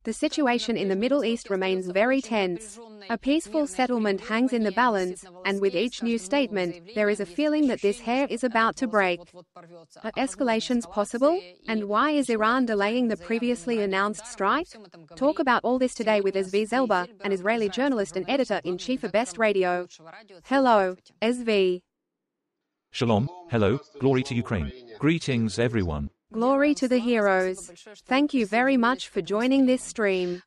The situation in the Middle East remains very tense. A peaceful settlement hangs in the balance, and with each new statement, there is a feeling that this hair is about to break. Are escalations possible? And why is Iran delaying the previously announced strike? Talk about all this today with Cvі Zільбер, an Israeli journalist and editor-in-chief of Best Radio. Hello, Cvі. Shalom, hello, glory to Ukraine. Greetings everyone. Glory to the heroes. Thank you very much for joining this stream.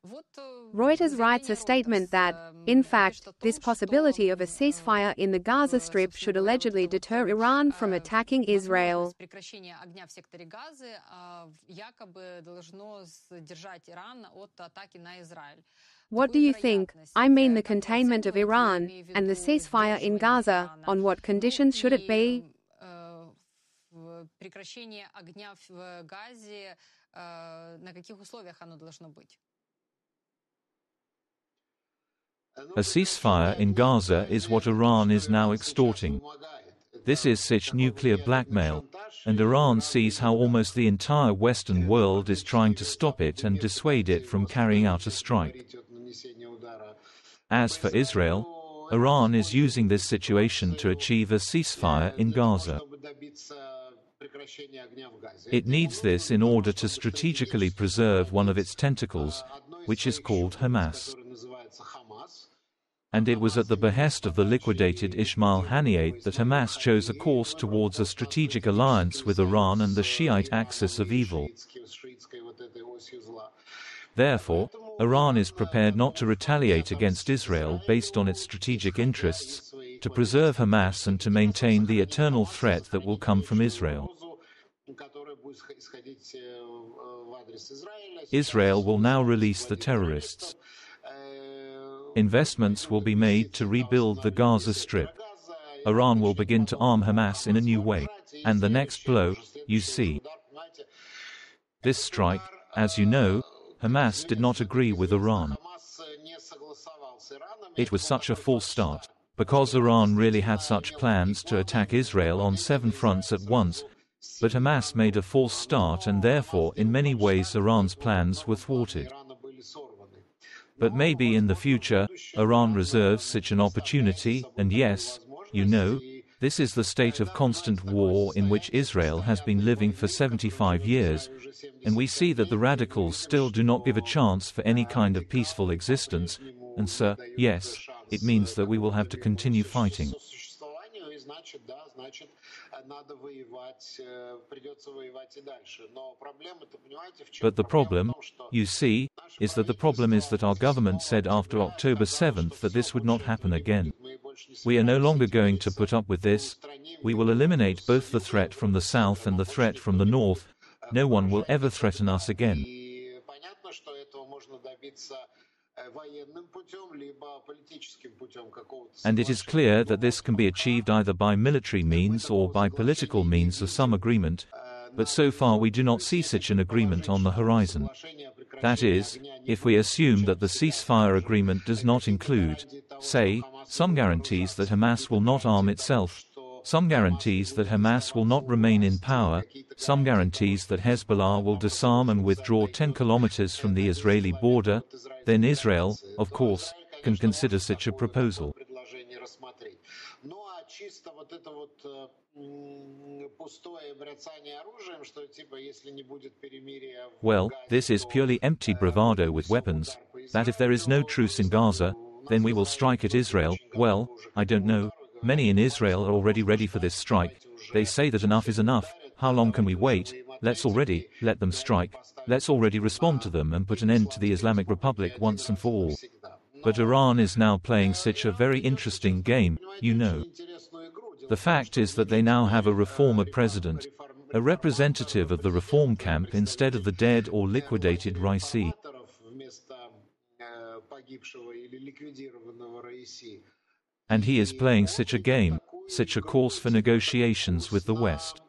Reuters writes a statement that, in fact, this possibility of a ceasefire in the Gaza Strip should allegedly deter Iran from attacking Israel. What do you think? I mean the containment of Iran, and the ceasefire in Gaza, on what conditions should it be? Прекращение огня в Газе, на каких условиях оно должно быть? A ceasefire in Gaza is what Iran is now extorting. This is such nuclear blackmail, and Iran sees how almost the entire Western world is trying to stop it and dissuade it from carrying out a strike. As for Israel, Iran is using this situation to achieve a ceasefire in Gaza. It needs this in order to strategically preserve one of its tentacles, which is called Hamas. And it was at the behest of the liquidated Ismail Haniyeh that Hamas chose a course towards a strategic alliance with Iran and the Shiite axis of evil. Therefore, Iran is prepared not to retaliate against Israel based on its strategic interests, to preserve Hamas and to maintain the eternal threat that will come from Israel. Israel will now release the terrorists. Investments will be made to rebuild the Gaza Strip. Iran will begin to arm Hamas in a new way. And the next blow, you see. This strike, as you know, Hamas did not agree with Iran. It was such a false start, because Iran really had such plans to attack Israel on 7 fronts at once, but Hamas made a false start and therefore in many ways Iran's plans were thwarted. But maybe in the future, Iran reserves such an opportunity, and yes, you know, this is the state of constant war in which Israel has been living for 75 years, and we see that the radicals still do not give a chance for any kind of peaceful existence, and sir, yes, it means that we will have to continue fighting. But the problem, you see, is that our government said after October 7th that this would not happen again. We are no longer going to put up with this. We will eliminate both the threat from the south and the threat from the north. No one will ever threaten us again. And it is clear that this can be achieved either by military means or by political means of some agreement, but so far we do not see such an agreement on the horizon. That is, if we assume that the ceasefire agreement does not include, say, some guarantees that Hamas will not arm itself, some guarantees that Hamas will not remain in power, some guarantees that Hezbollah will disarm and withdraw 10 kilometers from the Israeli border, then Israel, of course, can consider such a proposal. Well, this is purely empty bravado with weapons, that if there is no truce in Gaza, then we will strike at Israel. Well, I don't know. Many in Israel are already ready for this strike. They say that enough is enough. How long can we wait? Let's already let them strike. Let's already respond to them and put an end to the Islamic Republic once and for all. But Iran is now playing such a very interesting game, you know. The fact is that they now have a reformer president, a representative of the reform camp instead of the dead or liquidated Raisi. And he is playing such a game, such a course for negotiations with the West.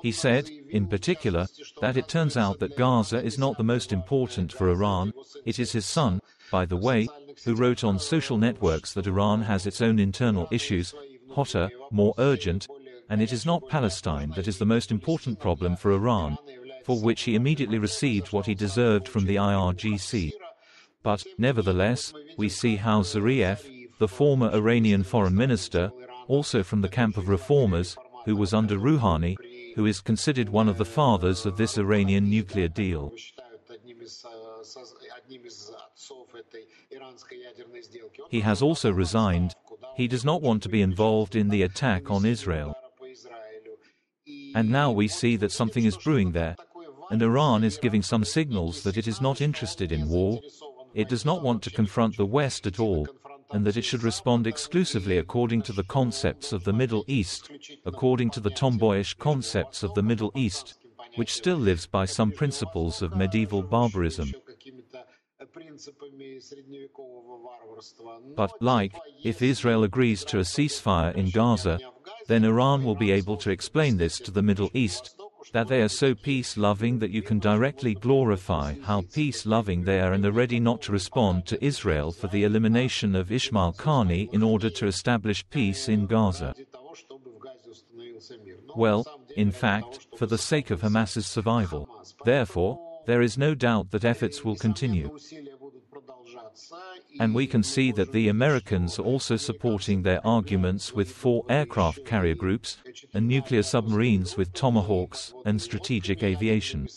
He said, in particular, that it turns out that Gaza is not the most important for Iran. It is his son, by the way, who wrote on social networks that Iran has its own internal issues, hotter, more urgent, and it is not Palestine that is the most important problem for Iran. for which he immediately received what he deserved from the IRGC. But, nevertheless, we see how Zayav, the former Iranian foreign minister, also from the camp of reformers, who was under Rouhani, who is considered one of the fathers of this Iranian nuclear deal. He has also resigned. He does not want to be involved in the attack on Israel. And now we see that something is brewing there, and Iran is giving some signals that it is not interested in war. It does not want to confront the West at all, and that it should respond exclusively according to the concepts of the Middle East, according to the tomboyish concepts of the Middle East, which still lives by some principles of medieval barbarism. But, if Israel agrees to a ceasefire in Gaza, then Iran will be able to explain this to the Middle East, that they are so peace-loving that you can directly glorify how peace-loving they are and are ready not to respond to Israel for the elimination of Ismail Khani in order to establish peace in Gaza. Well, in fact, for the sake of Hamas's survival. Therefore, there is no doubt that efforts will continue. And we can see that the Americans are also supporting their arguments with 4 aircraft carrier groups, and nuclear submarines with Tomahawks, and strategic aviation.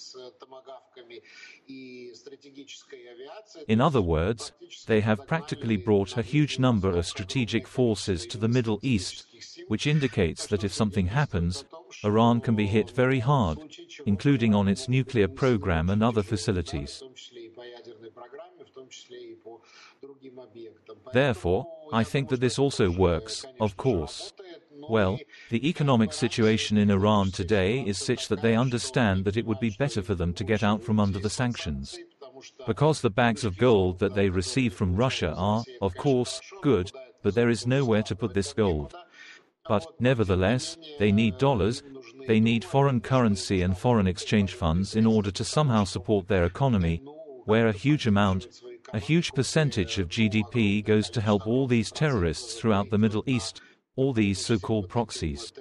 In other words, they have practically brought a huge number of strategic forces to the Middle East, which indicates that if something happens, Iran can be hit very hard, including on its nuclear program and other facilities. Therefore, I think that this also works, of course. Well, the economic situation in Iran today is such that they understand that it would be better for them to get out from under the sanctions. Because the bags of gold that they receive from Russia are, of course, good, but there is nowhere to put this gold. But, nevertheless, they need dollars, they need foreign currency and foreign exchange funds in order to somehow support their economy, where a huge percentage of GDP goes to help all these terrorists throughout the Middle East, all these so-called proxies.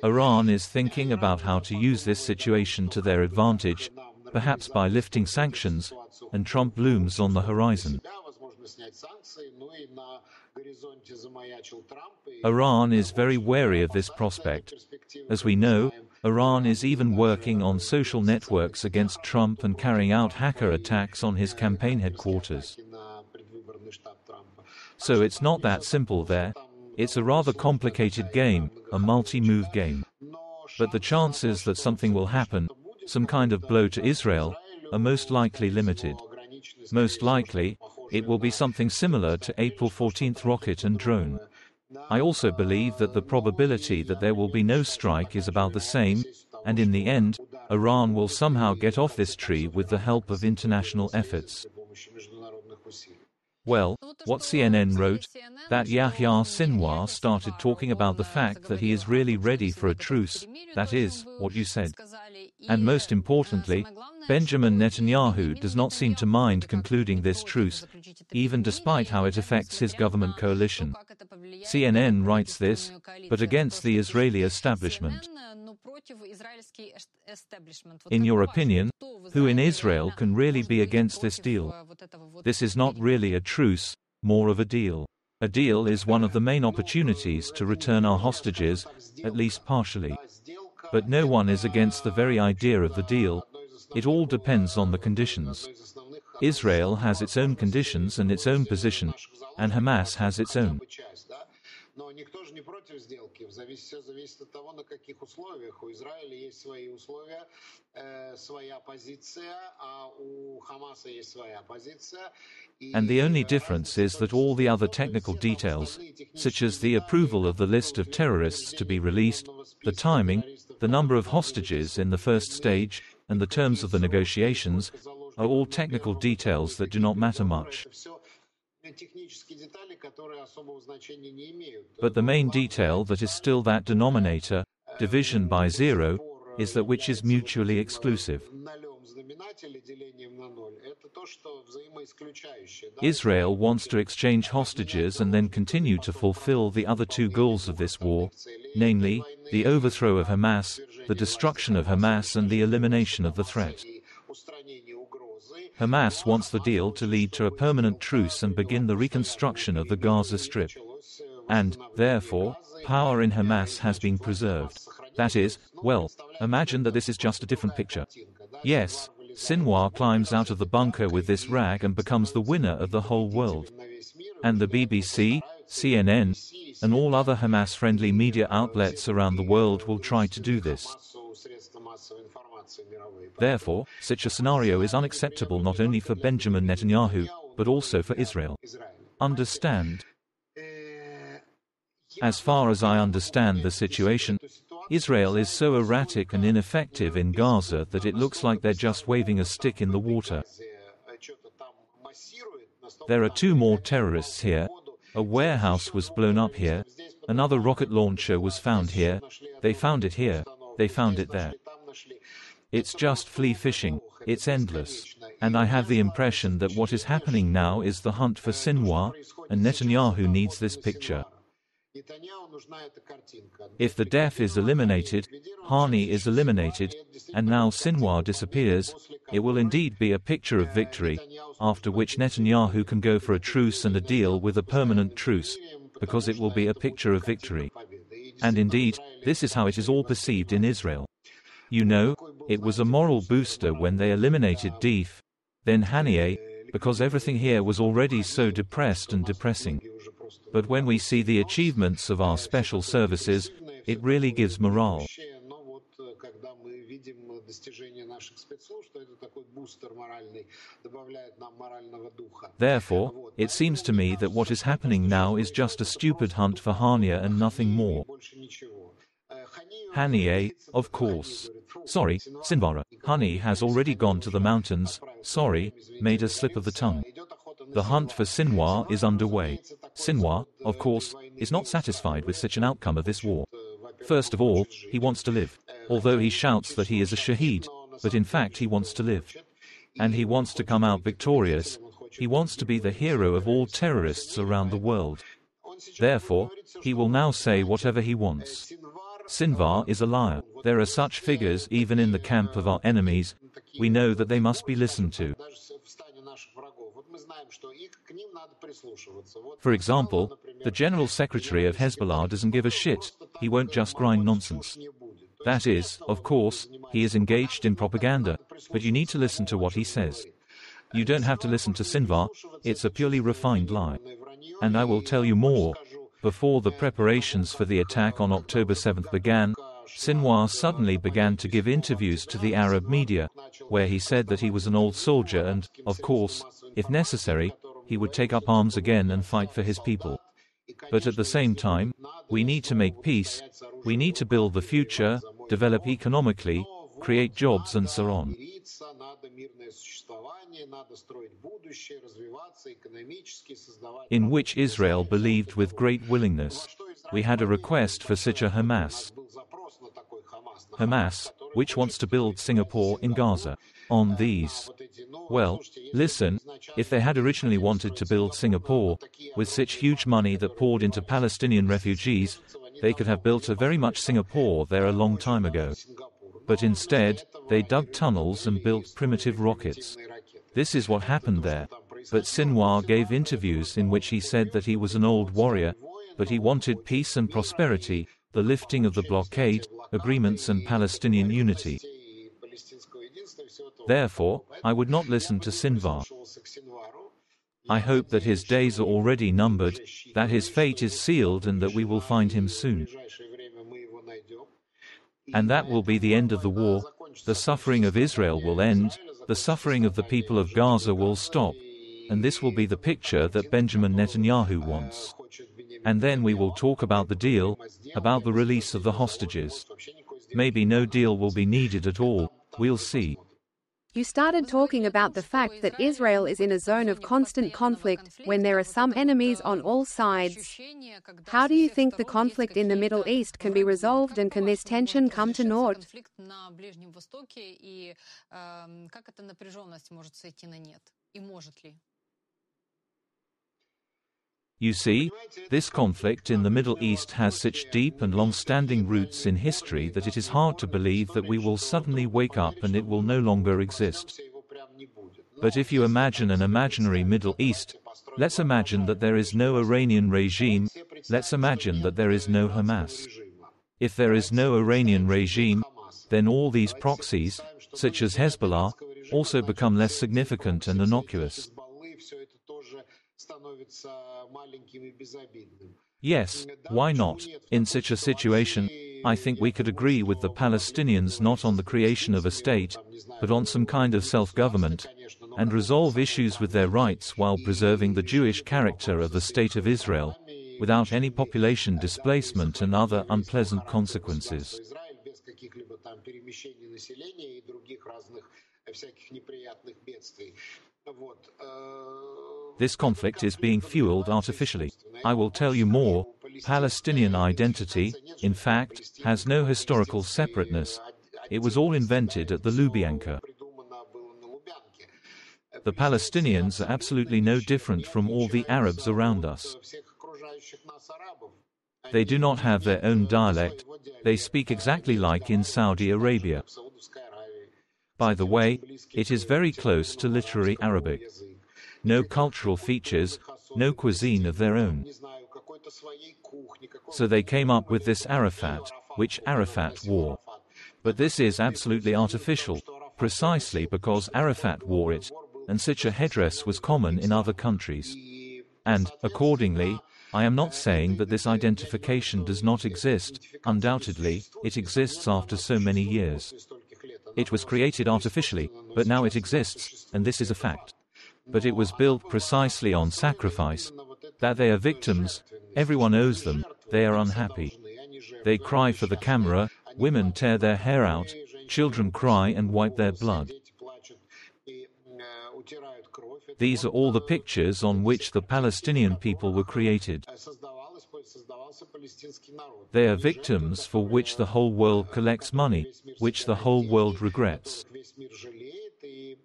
Iran is thinking about how to use this situation to their advantage, perhaps by lifting sanctions, and Trump looms on the horizon. Iran is very wary of this prospect. As we know, Iran is even working on social networks against Trump and carrying out hacker attacks on his campaign headquarters. So it's not that simple there. It's a rather complicated game, a multi-move game. But the chances that something will happen, some kind of blow to Israel, are most likely limited. Most likely, it will be something similar to April 14th rocket and drone. I also believe that the probability that there will be no strike is about the same, and in the end, Iran will somehow get off this tree with the help of international efforts. Well, what CNN wrote, that Yahya Sinwar started talking about the fact that he is really ready for a truce, that is, what you said. And most importantly, Benjamin Netanyahu does not seem to mind concluding this truce, even despite how it affects his government coalition. CNN writes this, but against the Israeli establishment. In your opinion, who in Israel can really be against this deal? This is not really a truce, more of a deal. A deal is one of the main opportunities to return our hostages, at least partially. But no one is against the very idea of the deal. It all depends on the conditions. Israel has its own conditions and its own position, and Hamas has its own. Но никто же не против сделки. Все зависит от того, на каких условиях. У Израиля есть свои условия, своя позиция, а у Хамаса есть своя позиция. And the only difference is that all the other technical details, such as the approval of the list of terrorists to be released, the timing, the number of hostages in the first stage, and the terms of the negotiations, are all technical details that do not matter much. But the main detail that is still that denominator, division by zero, is that which is mutually exclusive. Israel wants to exchange hostages and then continue to fulfill the other two goals of this war, namely, the overthrow of Hamas, the destruction of Hamas and the elimination of the threat. Hamas wants the deal to lead to a permanent truce and begin the reconstruction of the Gaza Strip. And, therefore, power in Hamas has been preserved. That is, well, imagine that this is just a different picture. Yes, Sinwar climbs out of the bunker with this rag and becomes the winner of the whole world. And the BBC, CNN, and all other Hamas-friendly media outlets around the world will try to do this. Therefore, such a scenario is unacceptable not only for Benjamin Netanyahu, but also for Israel. Understand? As far as I understand the situation, Israel is so erratic and ineffective in Gaza that it looks like they're just waving a stick in the water. There are two more terrorists here. A warehouse was blown up here. Another rocket launcher was found here. They found it here. They found it there. It's just flea fishing. It's endless. And I have the impression that what is happening now is the hunt for Sinwar, and Netanyahu needs this picture. If the deaf is eliminated, Hani is eliminated, and now Sinwar disappears, it will indeed be a picture of victory, after which Netanyahu can go for a truce and a deal with a permanent truce, because it will be a picture of victory. And indeed, this is how it is all perceived in Israel. You know, it was a moral booster when they eliminated Deif, then Haniyeh, because everything here was already so depressed and depressing. But when we see the achievements of our special services, it really gives morale. Therefore, it seems to me that what is happening now is just a stupid hunt for Hania and nothing more. Haniyeh, of course. Sorry, Sinwar. Hani has already gone to the mountains, sorry, made a slip of the tongue. The hunt for Sinwar is underway. Sinwar, of course, is not satisfied with such an outcome of this war. First of all, he wants to live. Although he shouts that he is a shaheed, but in fact he wants to live. And he wants to come out victorious. He wants to be the hero of all terrorists around the world. Therefore, he will now say whatever he wants. Sinwar is a liar. There are such figures even in the camp of our enemies. We know that they must be listened to. For example, the General Secretary of Hezbollah doesn't give a shit. He won't just grind nonsense. That is, of course, he is engaged in propaganda, but you need to listen to what he says. You don't have to listen to Sinwar, it's a purely refined lie. And I will tell you more. Before the preparations for the attack on October 7th began, Sinwar suddenly began to give interviews to the Arab media, where he said that he was an old soldier and, of course, if necessary, he would take up arms again and fight for his people. But at the same time, we need to make peace, we need to build the future, develop economically, create jobs and so on. In which Israel believed with great willingness. We had a request for such a Hamas. Hamas, which wants to build Singapore in Gaza. On these. Well, listen, if they had originally wanted to build Singapore, with such huge money that poured into Palestinian refugees, they could have built a very much Singapore there a long time ago. But instead, they dug tunnels and built primitive rockets. This is what happened there. But Sinwar gave interviews in which he said that he was an old warrior, but he wanted peace and prosperity, the lifting of the blockade, agreements and Palestinian unity. Therefore, I would not listen to Sinwar. I hope that his days are already numbered, that his fate is sealed and that we will find him soon. And that will be the end of the war, the suffering of Israel will end, the suffering of the people of Gaza will stop, and this will be the picture that Benjamin Netanyahu wants. And then we will talk about the deal, about the release of the hostages. Maybe no deal will be needed at all, we'll see. You started talking about the fact that Israel is in a zone of constant conflict, when there are some enemies on all sides. How do you think the conflict in the Middle East can be resolved, and can this tension come to naught? You see, this conflict in the Middle East has such deep and long-standing roots in history that it is hard to believe that we will suddenly wake up and it will no longer exist. But if you imagine an imaginary Middle East, let's imagine that there is no Iranian regime, let's imagine that there is no Hamas. If there is no Iranian regime, then all these proxies, such as Hezbollah, also become less significant and innocuous. Yes, why not? In such a situation, I think we could agree with the Palestinians not on the creation of a state, but on some kind of self-government, and resolve issues with their rights while preserving the Jewish character of the State of Israel, without any population displacement and other unpleasant consequences. This conflict is being fueled artificially. I will tell you more. Palestinian identity, in fact, has no historical separateness. It was all invented at the Lubyanka. The Palestinians are absolutely no different from all the Arabs around us. They do not have their own dialect. They speak exactly like in Saudi Arabia. By the way, it is very close to literary Arabic. No cultural features, no cuisine of their own. So they came up with this Arafat, which Arafat wore. But this is absolutely artificial, precisely because Arafat wore it, and such a headdress was common in other countries. And, accordingly, I am not saying that this identification does not exist. Undoubtedly, it exists after so many years. It was created artificially, but now it exists, and this is a fact. But it was built precisely on sacrifice. That they are victims, everyone owes them, they are unhappy. They cry for the camera, women tear their hair out, children cry and wipe their blood. These are all the pictures on which the Palestinian people were created. They are victims for which the whole world collects money, which the whole world regrets.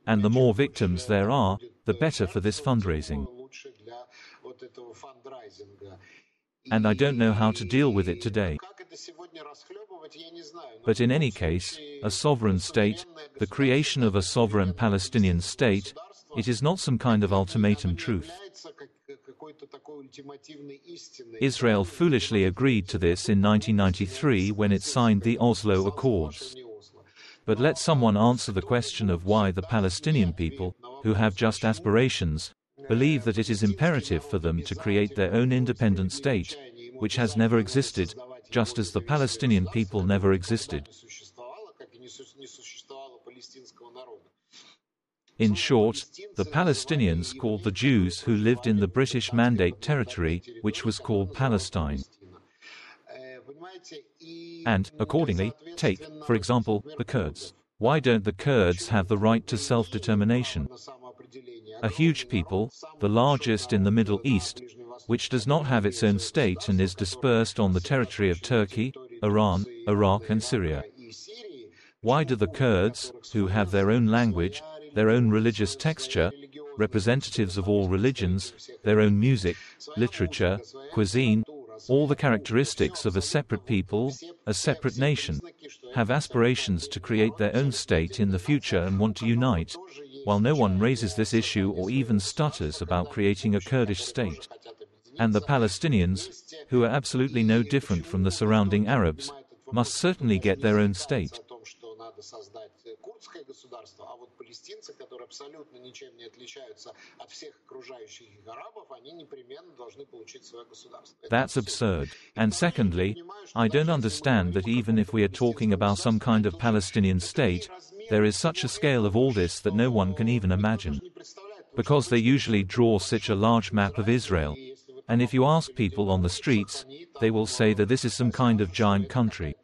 And the more victims there are, the better for this fundraising. And I don't know how to deal with it today. But in any case, a sovereign state, the creation of a sovereign Palestinian state, it is not some kind of ultimatum truth. Israel foolishly agreed to this in 1993 when it signed the Oslo Accords. But let someone answer the question of why the Palestinian people, who have just aspirations, believe that it is imperative for them to create their own independent state, which has never existed, just as the Palestinian people never existed. In short, the Palestinians called the Jews who lived in the British Mandate territory, which was called Palestine. And, accordingly, take, for example, the Kurds. Why don't the Kurds have the right to self-determination? A huge people, the largest in the Middle East, which does not have its own state and is dispersed on the territory of Turkey, Iran, Iraq and Syria. Why do the Kurds, who have their own language, their own religious texture, representatives of all religions, their own music, literature, cuisine, all the characteristics of a separate people, a separate nation, have aspirations to create their own state in the future and want to unite, while no one raises this issue or even stutters about creating a Kurdish state? And the Palestinians, who are absolutely no different from the surrounding Arabs, must certainly get their own state. That's absurd. And secondly, I don't understand that even if we are talking about some kind of Palestinian state, there is such a scale of all this that no one can even imagine. Because they usually draw such a large map of Israel. And if you ask people on the streets, they will say that this is some kind of giant country.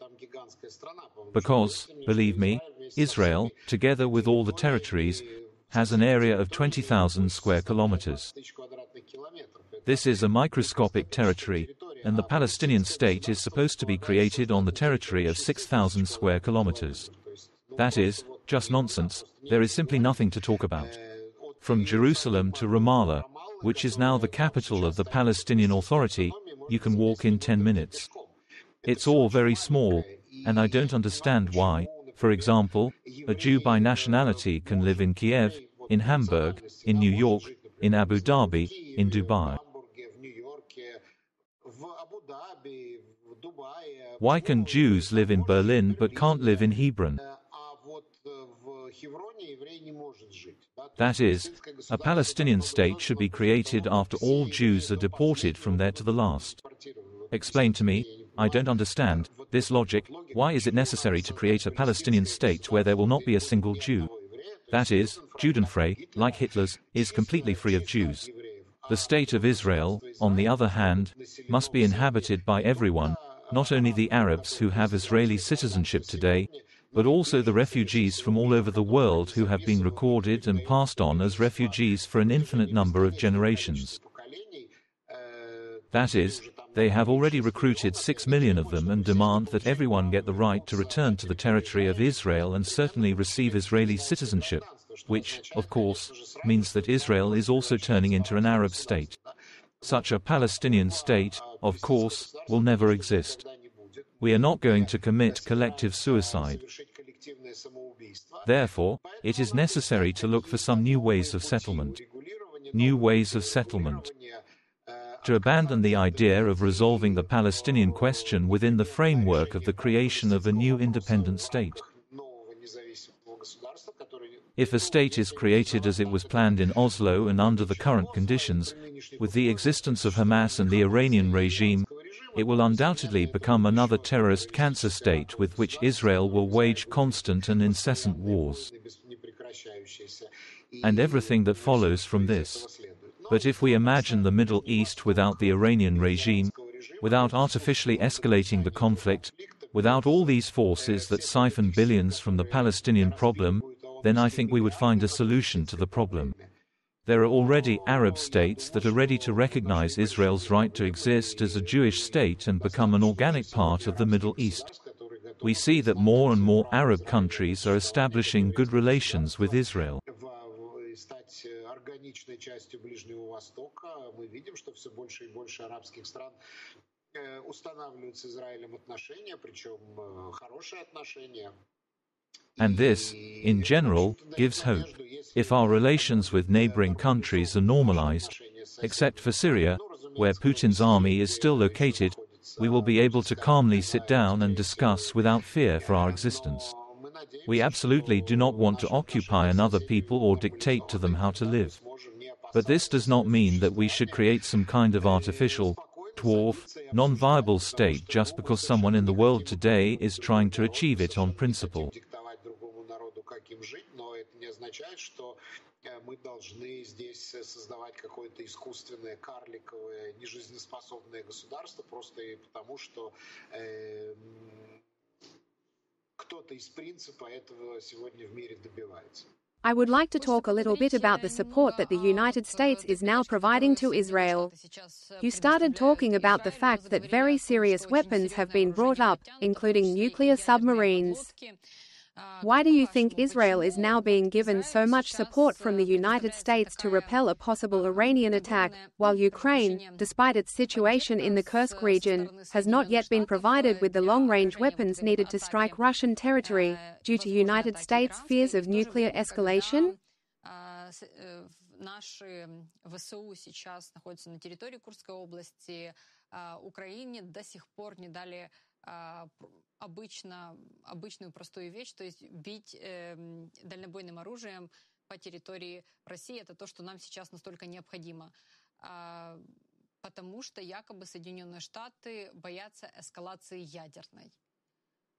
Because, believe me, Israel, together with all the territories, has an area of 20,000 square kilometers. This is a microscopic territory, and the Palestinian state is supposed to be created on the territory of 6,000 square kilometers. That is just nonsense. There is simply nothing to talk about. From Jerusalem to Ramallah, which is now the capital of the Palestinian Authority, you can walk in 10 minutes. It's all very small, and I don't understand why. For example, a Jew by nationality can live in Kiev, in Hamburg, in New York, in Abu Dhabi, in Dubai. Why can Jews live in Berlin but can't live in Hebron? That is, a Palestinian state should be created after all Jews are deported from there to the last. Explain to me, I don't understand this logic. Why is it necessary to create a Palestinian state where there will not be a single Jew? That is, Judenfrei, like Hitler's, is completely free of Jews. The state of Israel, on the other hand, must be inhabited by everyone, not only the Arabs who have Israeli citizenship today, but also the refugees from all over the world who have been recorded and passed on as refugees for an infinite number of generations. That is, they have already recruited 6 million of them and demand that everyone get the right to return to the territory of Israel and certainly receive Israeli citizenship, which, of course, means that Israel is also turning into an Arab state. Such a Palestinian state, of course, will never exist. We are not going to commit collective suicide. Therefore, it is necessary to look for some new ways of settlement. New ways of settlement. To abandon the idea of resolving the Palestinian question within the framework of the creation of a new independent state. If a state is created as it was planned in Oslo and under the current conditions, with the existence of Hamas and the Iranian regime, it will undoubtedly become another terrorist cancer state with which Israel will wage constant and incessant wars. And everything that follows from this. But if we imagine the Middle East without the Iranian regime, without artificially escalating the conflict, without all these forces that siphon billions from the Palestinian problem, then I think we would find a solution to the problem. There are already Arab states that are ready to recognize Israel's right to exist as a Jewish state and become an organic part of the Middle East. We see that more and more Arab countries are establishing good relations with Israel. And this, in general, gives hope. If our relations with neighboring countries are normalized, except for Syria, where Putin's army is still located, we will be able to calmly sit down and discuss without fear for our existence. We absolutely do not want to occupy another people or dictate to them how to live. But this does not mean that we should create some kind of artificial, dwarf, non-viable state just because someone in the world today is trying to achieve it on principle. Мы должны здесь создавать какое-то искусственное, карликовое, нежизнеспособное государство, просто потому что кто-то из принципа этого сегодня в мире добивается. I would like to talk a little bit about the support that the United States is now providing to Israel. You started talking about the fact that very serious weapons have been brought up, including nuclear submarines. Why do you think Israel is now being given so much support from the United States to repel a possible Iranian attack, while Ukraine, despite its situation in the Kursk region, has not yet been provided with the long-range weapons needed to strike Russian territory, due to United States' fears of nuclear escalation? Наши ВСУ сейчас находятся на территории Курской области. Украине до сих пор не дали обычную простую вещь, то есть бить дальнобойным оружием по территории России. Это то, что нам сейчас настолько необходимо. Потому что якобы Соединенные Штаты боятся эскалации ядерной.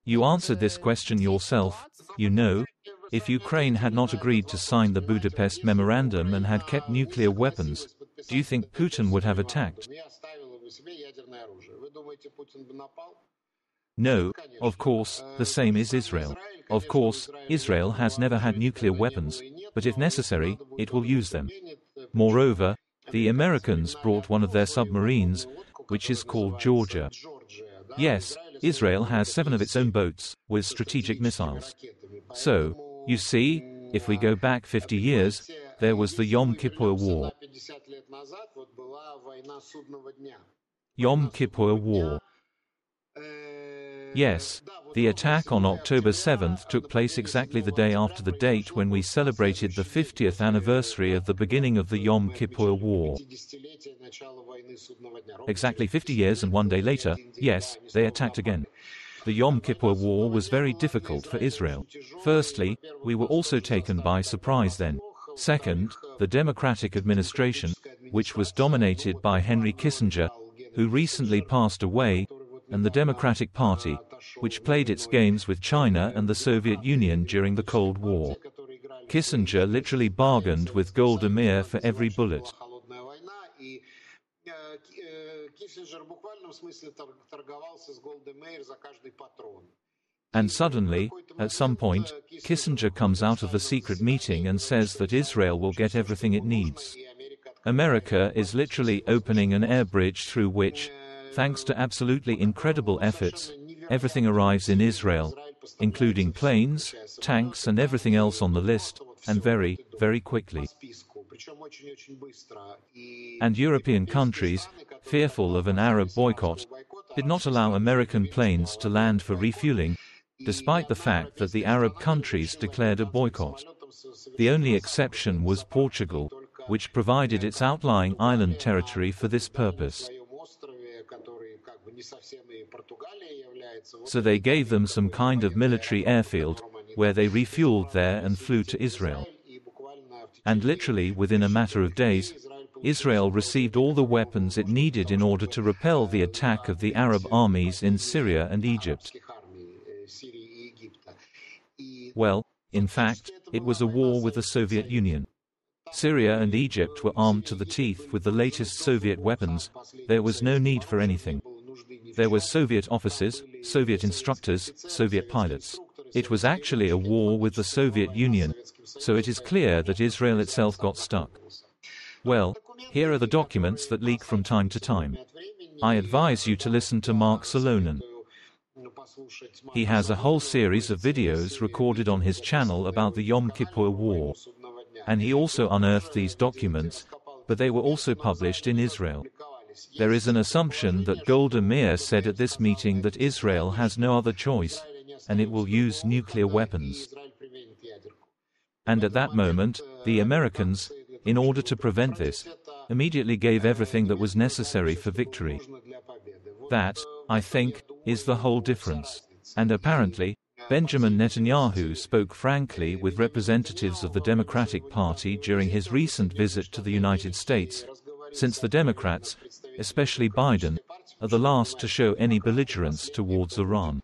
You answered this question yourself. You know, if Ukraine had not agreed to sign the Budapest Memorandum and had kept nuclear weapons, do you think Putin would have attacked? No, of course, the same is Israel. Of course, Israel has never had nuclear weapons, but if necessary, it will use them. Moreover, the Americans brought one of their submarines, which is called Georgia. Yes, Israel has 7 of its own boats, with strategic missiles. So, you see, if we go back 50 years, there was the Yom Kippur War. Yom Kippur War. Yes, the attack on October 7th took place exactly the day after the date when we celebrated the 50th anniversary of the beginning of the Yom Kippur War. Exactly 50 years and 1 day later, yes, they attacked again. The Yom Kippur War was very difficult for Israel. Firstly, we were also taken by surprise then. Second, the Democratic administration, which was dominated by Henry Kissinger, who recently passed away, and the Democratic Party, which played its games with China and the Soviet Union during the Cold War. Kissinger literally bargained with Golda Meir for every bullet. And suddenly, at some point, Kissinger comes out of the secret meeting and says that Israel will get everything it needs. America is literally opening an air bridge through which, thanks to absolutely incredible efforts, everything arrives in Israel, including planes, tanks and everything else on the list, and very, very quickly. And European countries, fearful of an Arab boycott, did not allow American planes to land for refueling, despite the fact that the Arab countries declared a boycott. The only exception was Portugal, which provided its outlying island territory for this purpose. So they gave them some kind of military airfield, where they refueled there and flew to Israel. And literally within a matter of days, Israel received all the weapons it needed in order to repel the attack of the Arab armies in Syria and Egypt. Well, in fact, it was a war with the Soviet Union. Syria and Egypt were armed to the teeth with the latest Soviet weapons. There was no need for anything. There were Soviet officers, Soviet instructors, Soviet pilots. It was actually a war with the Soviet Union, so it is clear that Israel itself got stuck. Well, here are the documents that leak from time to time. I advise you to listen to Mark Salonen. He has a whole series of videos recorded on his channel about the Yom Kippur War. And he also unearthed these documents, but they were also published in Israel. There is an assumption that Golda Meir said at this meeting that Israel has no other choice, and it will use nuclear weapons. And at that moment, the Americans, in order to prevent this, immediately gave everything that was necessary for victory. That, I think, is the whole difference. And apparently, Benjamin Netanyahu spoke frankly with representatives of the Democratic Party during his recent visit to the United States, since the Democrats, especially Biden, are the last to show any belligerence towards Iran.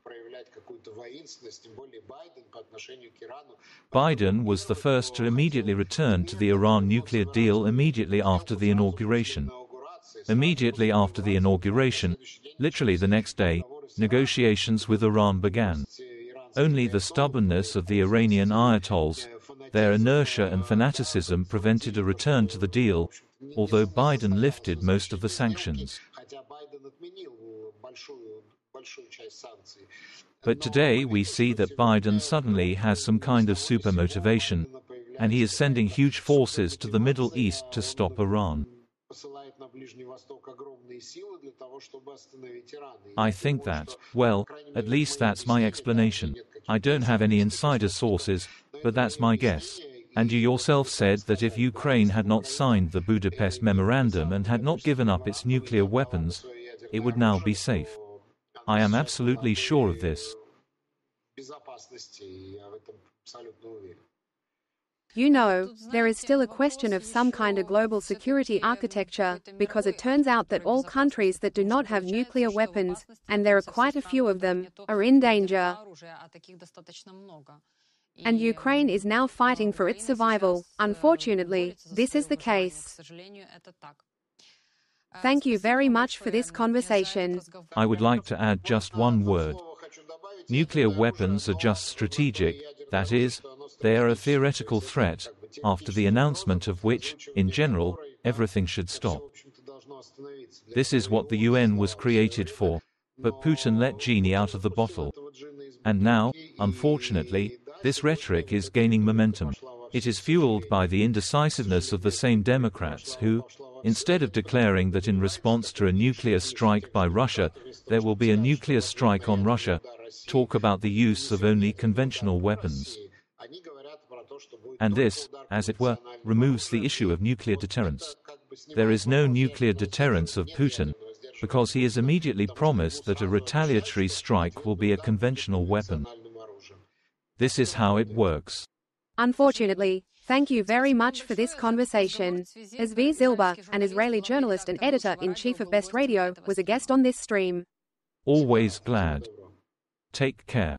Biden was the first to immediately return to the Iran nuclear deal immediately after the inauguration. Immediately after the inauguration, literally the next day, negotiations with Iran began. Only the stubbornness of the Iranian Ayatollahs, their inertia and fanaticism prevented a return to the deal, although Biden lifted most of the sanctions. But today we see that Biden suddenly has some kind of super motivation, and he is sending huge forces to the Middle East to stop Iran. I think that, well, at least that's my explanation. I don't have any insider sources, but that's my guess. And you yourself said that if Ukraine had not signed the Budapest Memorandum and had not given up its nuclear weapons, it would now be safe. I am absolutely sure of this. You know, there is still a question of some kind of global security architecture, because it turns out that all countries that do not have nuclear weapons, and there are quite a few of them, are in danger. And Ukraine is now fighting for its survival. Unfortunately, this is the case. Thank you very much for this conversation. I would like to add just one word. Nuclear weapons are just strategic, that is, they are a theoretical threat, after the announcement of which, in general, everything should stop. This is what the UN was created for. But Putin let genie out of the bottle. And now, unfortunately, this rhetoric is gaining momentum. It is fueled by the indecisiveness of the same Democrats who, instead of declaring that in response to a nuclear strike by Russia, there will be a nuclear strike on Russia, talk about the use of only conventional weapons. And this, as it were, removes the issue of nuclear deterrence. There is no nuclear deterrence of Putin, because he has immediately promised that a retaliatory strike will be a conventional weapon. This is how it works. Unfortunately, thank you very much for this conversation. Cvі Zільбер, an Israeli journalist and editor-in-chief of Best Radio, was a guest on this stream. Always glad. Take care.